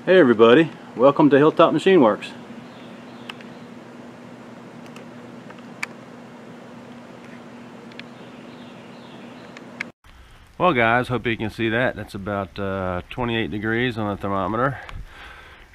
Hey everybody, welcome to Hilltop Machine Works. Well guys, hope you can see that. That's about 28 degrees on the thermometer.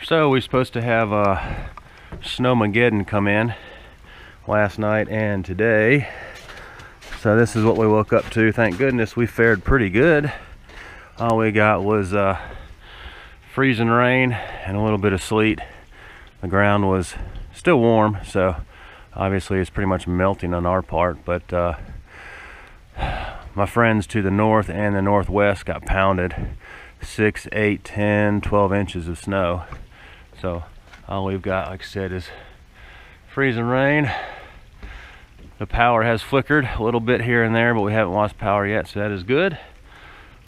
So we're supposed to have Snowmageddon come in last night and today. So this is what we woke up to. Thank goodness we fared pretty good. All we got was freezing rain and a little bit of sleet. The ground was still warm, so obviously it's pretty much melting on our part, but my friends to the north and the northwest got pounded 6, 8, 10, 12 inches of snow. So all we've got, like I said, is freezing rain. The power has flickered a little bit here and there, but we haven't lost power yet, so that is good.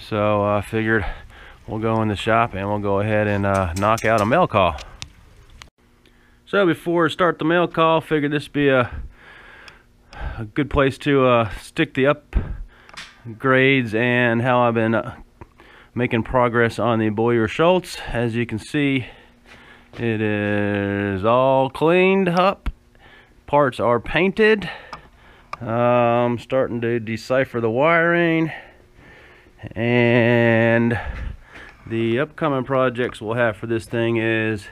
So I figured we'll go in the shop and we'll go ahead and knock out a mail call. So before we start the mail call, figured this would be a good place to stick the upgrades and how I've been making progress on the Boyer Schultz. As you can see, it is all cleaned up. Parts are painted. I'm starting to decipher the wiring, and the upcoming projects we'll have for this thing is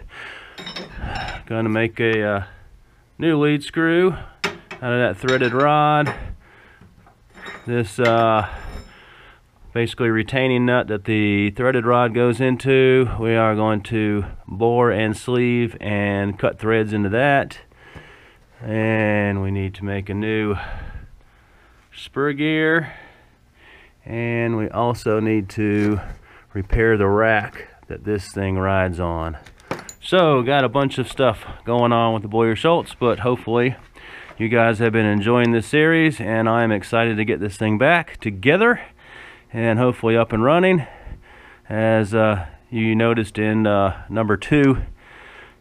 going to make a new lead screw out of that threaded rod. This basically retaining nut that the threaded rod goes into, we are going to bore and sleeve and cut threads into that. And we need to make a new spur gear, and we also need to repair the rack that this thing rides on. So got a bunch of stuff going on with the Boyer Schultz, but hopefully you guys have been enjoying this series, and I'm excited to get this thing back together and hopefully up and running. As you noticed in number 2,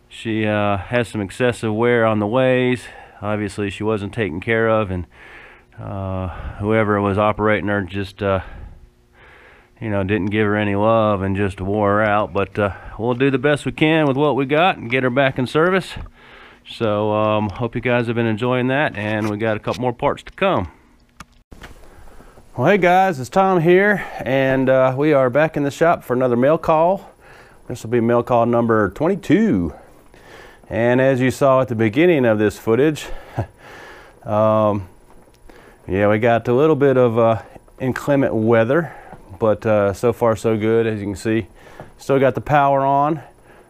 she has some excessive wear on the ways. Obviously she wasn't taken care of, and whoever was operating her just you know, didn't give her any love and just wore her out. But we'll do the best we can with what we got and get her back in service. So hope you guys have been enjoying that, and we got a couple more parts to come. Well, hey guys, it's Tom here, and we are back in the shop for another mail call. This will be mail call number 22. And as you saw at the beginning of this footage, yeah, we got a little bit of inclement weather, but so far so good. As you can see, still got the power on,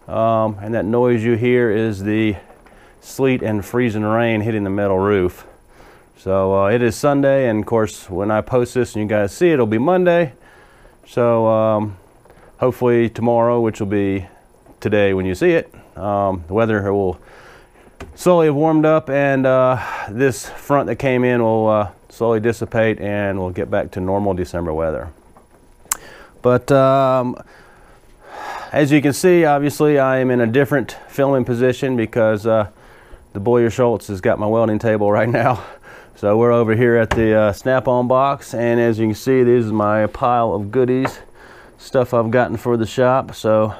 and that noise you hear is the sleet and freezing rain hitting the metal roof. So it is Sunday, and of course when I post this and you guys see it, it'll be Monday. So hopefully tomorrow, which will be today when you see it, the weather will slowly have warmed up, and this front that came in will slowly dissipate, and we'll get back to normal December weather. But as you can see, obviously I am in a different filming position because the Boyer Schultz has got my welding table right now. So we're over here at the Snap-on box, and as you can see, this is my pile of goodies, stuff I've gotten for the shop. So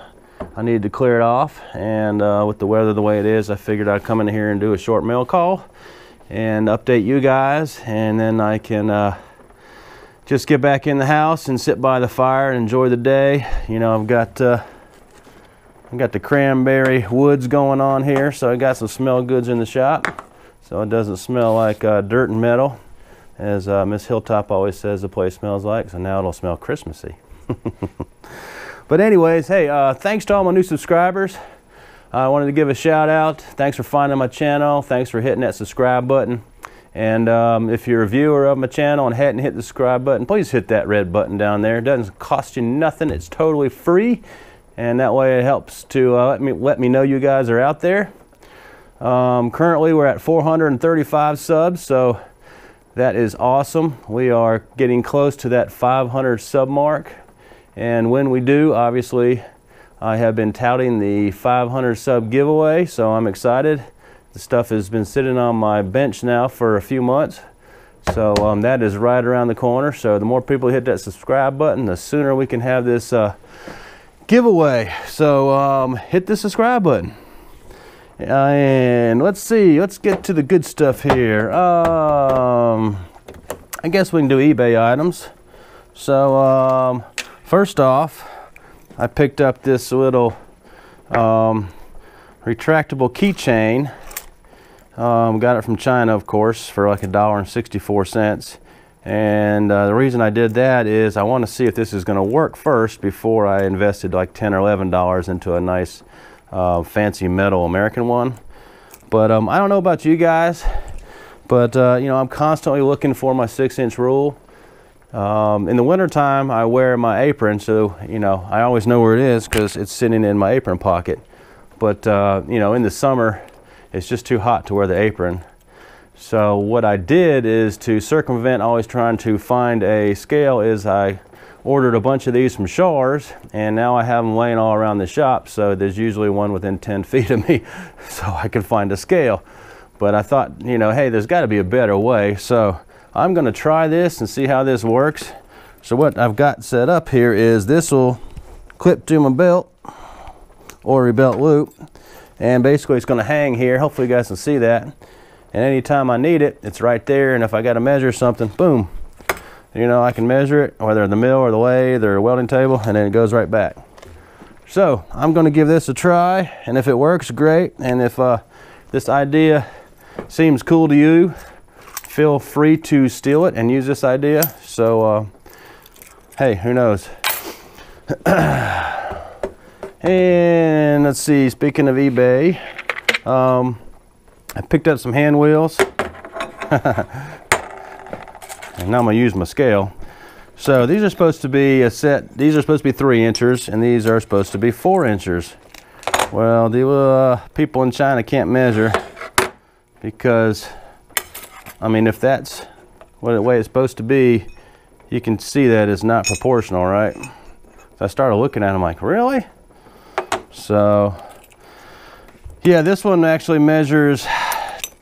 I need to clear it off, and with the weather the way it is, I figured I'd come in here and do a short mail call and update you guys, and then I can just get back in the house and sit by the fire and enjoy the day. You know, I've got the cranberry woods going on here, so I got some smell goods in the shop, so it doesn't smell like dirt and metal, as Miss Hilltop always says the place smells like. So now it'll smell Christmassy. But anyways, hey, thanks to all my new subscribers. I wanted to give a shout out. Thanks for finding my channel. Thanks for hitting that subscribe button. And if you're a viewer of my channel and hadn't hit the subscribe button, please hit that red button down there. It doesn't cost you nothing. It's totally free, and that way it helps to let me know you guys are out there. Currently we're at 435 subs, so that is awesome. We are getting close to that 500 sub mark. And when we do, obviously, I have been touting the 500 sub giveaway, so I'm excited. The stuff has been sitting on my bench now for a few months, so that is right around the corner. So the more people hit that subscribe button, the sooner we can have this giveaway. So hit the subscribe button. And let's see, let's get to the good stuff here. I guess we can do eBay items. So first off, I picked up this little retractable keychain. Got it from China, of course, for like $1.64. And the reason I did that is I want to see if this is going to work first before I invested like $10 or $11 into a nice fancy metal American one. But I don't know about you guys, but you know, I'm constantly looking for my 6-inch rule. In the wintertime, I wear my apron, so you know, I always know where it is because it's sitting in my apron pocket. But you know, in the summer, it's just too hot to wear the apron. So what I did is, to circumvent always trying to find a scale, is I ordered a bunch of these from Shaw's, and now I have them laying all around the shop, so there's usually one within 10 feet of me so I can find a scale. But I thought, you know, hey, there's got to be a better way, so I'm going to try this and see how this works. So what I've got set up here is this will clip to my belt or a belt loop, and basically it's going to hang here. Hopefully you guys can see that. And anytime I need it, it's right there. And if I got to measure something, boom, you know, I can measure it, whether in the mill or the lathe or a welding table, and then it goes right back. So I'm going to give this a try, and if it works, great. And if this idea seems cool to you, feel free to steal it and use this idea. So hey, who knows? And let's see, speaking of eBay, I picked up some hand wheels. And now I'm gonna use my scale. So these are supposed to be a set, these are supposed to be 3 inchers, and these are supposed to be 4 inchers. Well, the people in China can't measure, because, I mean, if that's what the way it's supposed to be, you can see that it's not proportional, right? So I started looking at them like, really? So, yeah, this one actually measures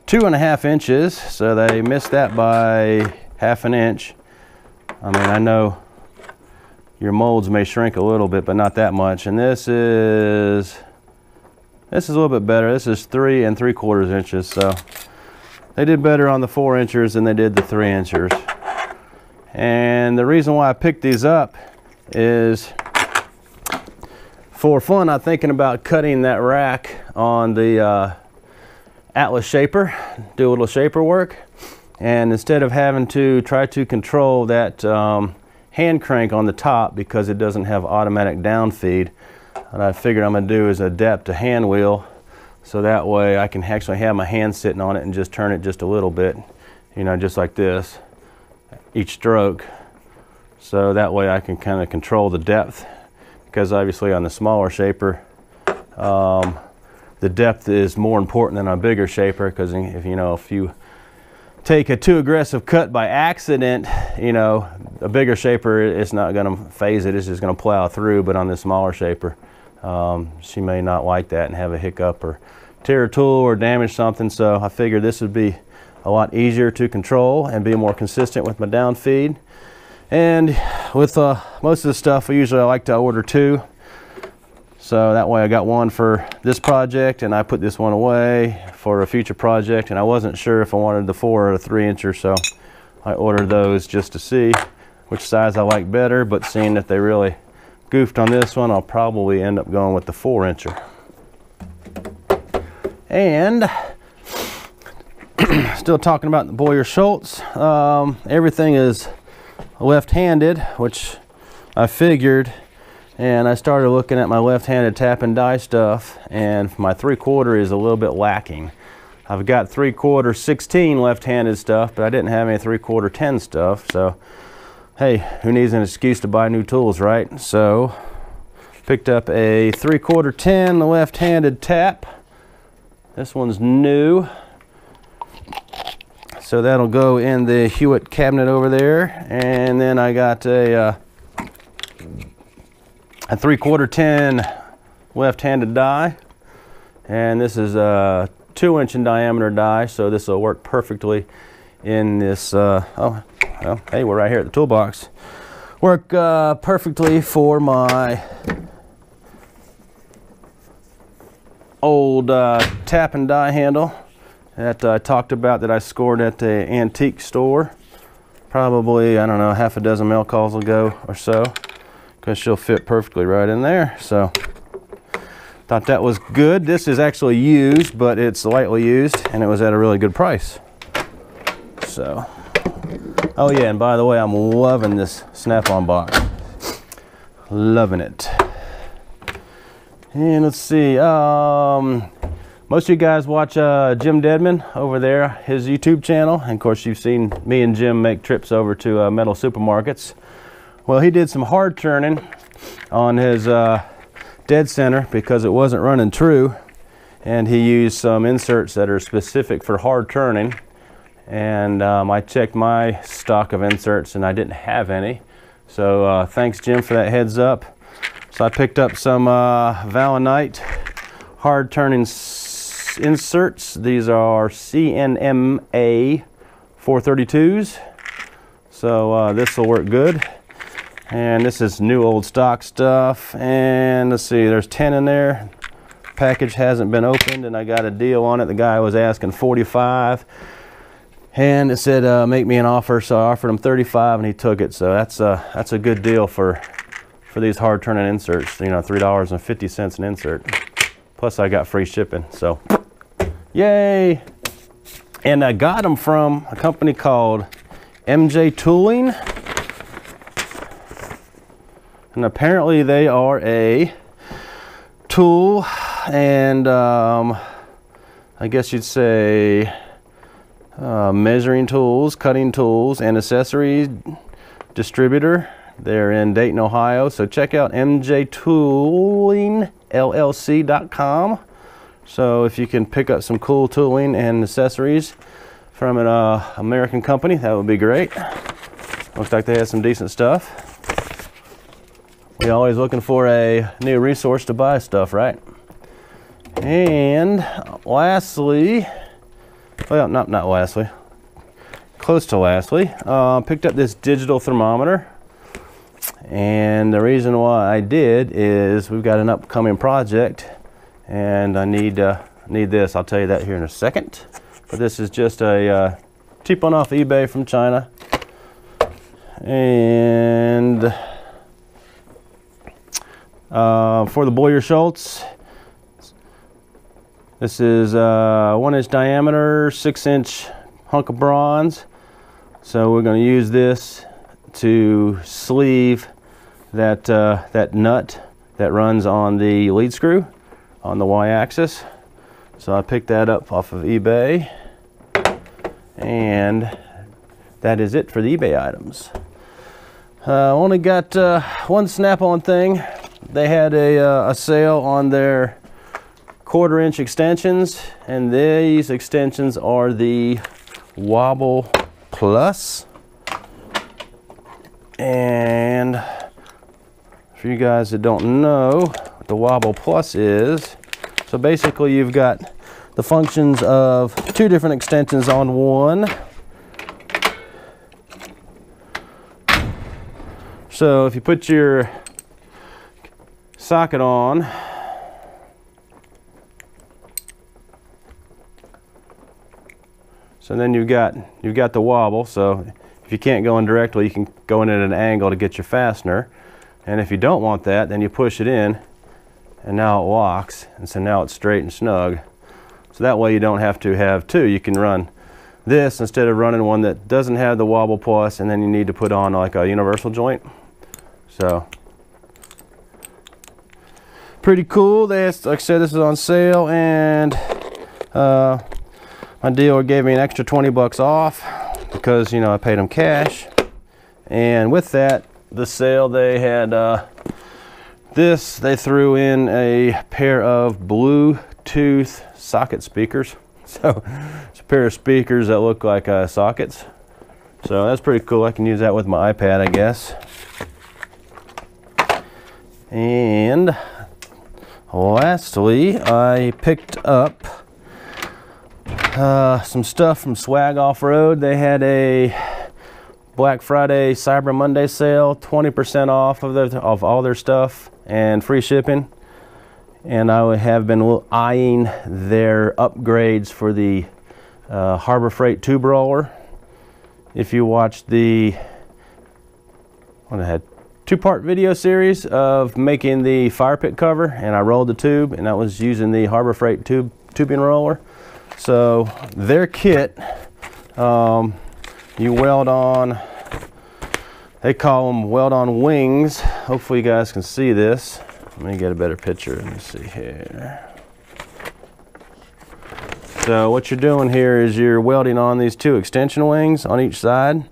2.5 inches, so they missed that by ½ inch. I mean, I know your molds may shrink a little bit, but not that much. And this is a little bit better. This is 3 3/4 inches, so they did better on the 4 inchers than they did the 3 inchers. And the reason why I picked these up is, for fun, I'm thinking about cutting that rack on the Atlas shaper, do a little shaper work. And instead of having to try to control that hand crank on the top, because it doesn't have automatic down feed, what I figured I'm going to do is adapt a hand wheel, so that way I can actually have my hand sitting on it and just turn it just a little bit, you know, just like this, each stroke. So that way I can kind of control the depth, because obviously on the smaller shaper, the depth is more important than a bigger shaper, because if you take a too aggressive cut by accident, you know, a bigger shaper, it's not going to phase it, it's just going to plow through. But on this smaller shaper, she may not like that and have a hiccup or tear a tool or damage something. So I figured this would be a lot easier to control and be more consistent with my down feed. And with most of the stuff, I like to order 2. So that way I got one for this project, and I put this one away for a future project. And I wasn't sure if I wanted the 4 or the 3 incher, so I ordered those just to see which size I like better. But seeing that they really goofed on this one, I'll probably end up going with the 4 incher. And still talking about the Boyer Schultz, everything is left-handed, which I figured. And I started looking at my left-handed tap and die stuff, and my 3/4 is a little bit lacking. I've got 3/4 16 left-handed stuff, but I didn't have any 3/4 10 stuff. So hey, who needs an excuse to buy new tools, right? So picked up a 3/4 10 left-handed tap. This one's new, so that'll go in the Hewitt cabinet over there. And then I got a 3/4 10 left-handed die, and this is a 2-inch in diameter die, so this will work perfectly in this oh well, hey, we're right here at the toolbox. Work perfectly for my old tap and die handle that I talked about that I scored at the antique store. Probably, I don't know, half a dozen mail calls ago or so, because she'll fit perfectly right in there. So thought that was good. This is actually used, but it's lightly used, and it was at a really good price. So, oh yeah, and by the way, I'm loving this Snap-on box. Loving it. And let's see, most of you guys watch Jim Deadman over there, his YouTube channel. And of course, you've seen me and Jim make trips over to metal supermarkets. Well, he did some hard turning on his dead center because it wasn't running true. And he used some inserts that are specific for hard turning. And I checked my stock of inserts and I didn't have any. So thanks, Jim, for that heads up. So I picked up some Valinite hard turning inserts. These are CNMA 432s. So this will work good. And this is new old stock stuff. And let's see, there's 10 in there. Package hasn't been opened and I got a deal on it. The guy was asking 45. And it said make me an offer, so I offered him 35 and he took it. So that's a good deal for these hard turning inserts. You know, $3.50 an insert. Plus I got free shipping, so yay! And I got them from a company called MJ Tooling. And apparently they are a tool and I guess you'd say measuring tools, cutting tools, and accessories distributor. They're in Dayton, Ohio. So check out mjtoolingllc.com. So if you can pick up some cool tooling and accessories from an American company, that would be great. Looks like they have some decent stuff. We're always looking for a new resource to buy stuff, right? And lastly, well, not lastly, close to lastly, picked up this digital thermometer. And the reason why I did is we've got an upcoming project and I need this. I'll tell you that here in a second. But this is just a cheap one off eBay from China. And for the Boyer-Schultz, this is 1-inch diameter, 6-inch hunk of bronze. So we're going to use this to sleeve that that nut that runs on the lead screw on the Y-axis. So I picked that up off of eBay, and that is it for the eBay items. I only got one Snap-on thing. They had a sale on their 1/4-inch extensions, and these extensions are the Wobble Plus. And for you guys that don't know what the Wobble Plus is, so basically you've got the functions of 2 different extensions on one. So if you put your socket on, so then you've got the wobble. So if you can't go in directly, you can go in at an angle to get your fastener. And if you don't want that, then you push it in, and now it locks, and so now it's straight and snug. So that way you don't have to have 2. You can run this instead of running one that doesn't have the Wobble Plus, and then you need to put on like a universal joint. So pretty cool. Like I said, this is on sale, and my dealer gave me an extra 20 bucks off because, you know, I paid them cash. And with that, the sale, they had this. They threw in a pair of Bluetooth socket speakers. So it's a pair of speakers that look like sockets. So that's pretty cool. I can use that with my iPad, I guess. And lastly, I picked up some stuff from Swag Off-Road. They had a Black Friday, Cyber Monday sale, 20% off of all their stuff and free shipping. and I have been eyeing their upgrades for the Harbor Freight tube roller. If you watched the, I had two-part video series of making the fire pit cover, and I rolled the tube, and that was using the Harbor Freight tubing roller. So their kit, you weld on, they call them weld on wings. Hopefully you guys can see this. Let me get a better picture. Let me see here. So what you're doing here is you're welding on these two extension wings on each side.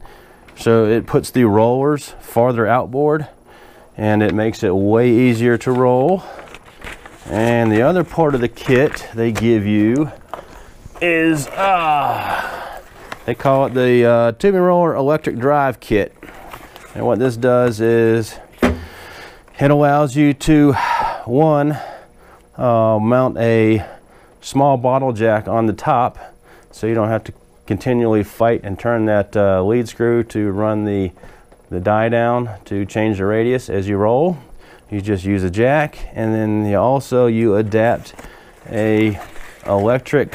So it puts the rollers farther outboard, and it makes it way easier to roll. And the other part of the kit they give you is, they call it the tubing roller electric drive kit. And what this does is it allows you to, one, mount a small bottle jack on the top, so you don't have to continually fight and turn that lead screw to run the die down to change the radius as you roll. You just use a jack, and then you adapt a electric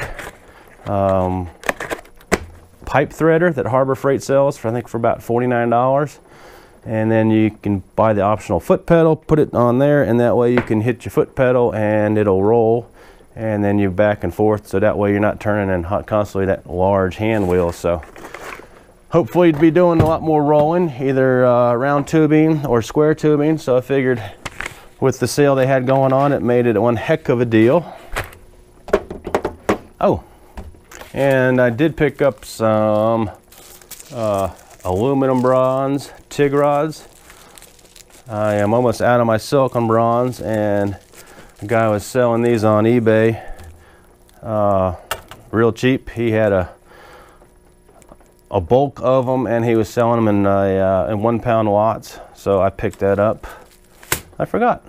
pipe threader that Harbor Freight sells for, I think, for about $49. And then you can buy the optional foot pedal, put it on there, and that way you can hit your foot pedal and it'll roll, and then you back and forth, so that way you're not turning in constantly that large hand wheel. So hopefully you'd be doing a lot more rolling, either round tubing or square tubing. So I figured with the sale they had going on, it made it one heck of a deal. Oh, and I did pick up some aluminum bronze TIG rods. I am almost out of my silicone bronze, and the guy was selling these on eBay real cheap. He had a bulk of them, and he was selling them in 1 pound lots. So I picked that up. I forgot.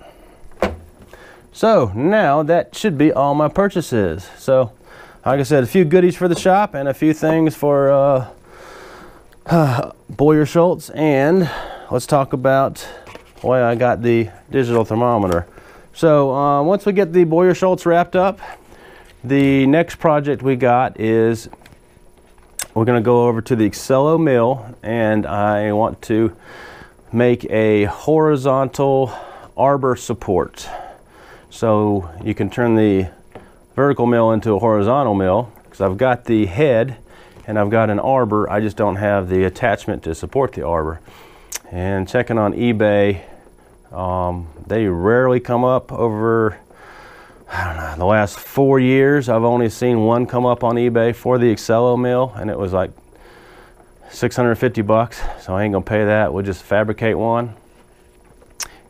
So now that should be all my purchases. So like I said, a few goodies for the shop and a few things for Boyer Schultz. And let's talk about why I got the digital thermometer. So once we get the Boyer Schultz wrapped up, the next project we got is we're going to go over to the Excello mill, and I want to make a horizontal arbor support. So you can turn the vertical mill into a horizontal mill, because I've got the head and I've got an arbor. I just don't have the attachment to support the arbor. And checking on eBay, they rarely come up over, I don't know, the last 4 years. I've only seen one come up on eBay for the Excello mill, and it was like 650 bucks. So I ain't gonna pay that. We'll just fabricate one.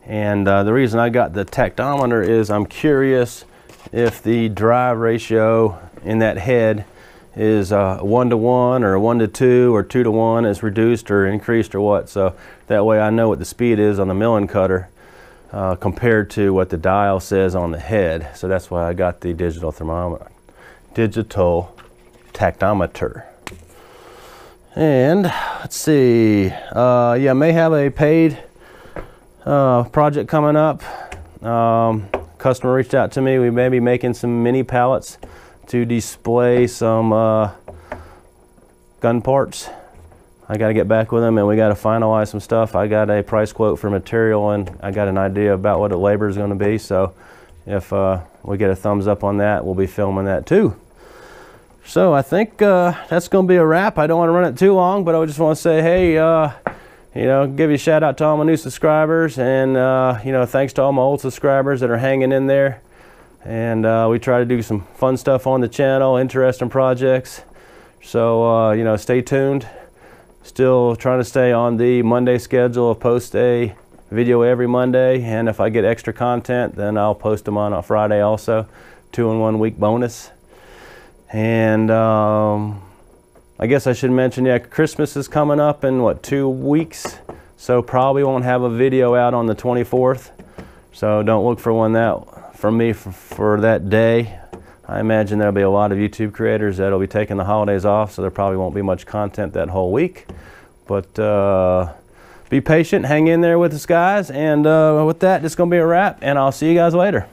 And the reason I got the tactometer is I'm curious if the drive ratio in that head is 1-to-1 or 1-to-2 or 2-to-1 is reduced or increased or what. So that way I know what the speed is on the milling cutter compared to what the dial says on the head. So that's why I got the digital thermometer, digital tactometer. And let's see, yeah, I may have a paid project coming up. Customer reached out to me. We may be making some mini pallets to display some gun parts. I got to get back with them, and we got to finalize some stuff. I got a price quote for material, and I got an idea about what the labor is going to be. So if we get a thumbs up on that, we'll be filming that too. So I think that's going to be a wrap. I don't want to run it too long, but I just want to say, hey, you know, give you a shout out to all my new subscribers, and you know, thanks to all my old subscribers that are hanging in there. And we try to do some fun stuff on the channel, interesting projects. So you know, stay tuned. Still trying to stay on the Monday schedule of post a video every Monday, and if I get extra content, then I'll post them on a Friday also. 2-in-1 week bonus. And I guess I should mention, yeah, Christmas is coming up in what, 2 weeks, so probably won't have a video out on the 24th. So don't look for one from me for that day. I imagine there'll be a lot of YouTube creators that'll be taking the holidays off, so there probably won't be much content that whole week. But be patient, hang in there with us, guys, and with that, it's gonna be a wrap, and I'll see you guys later.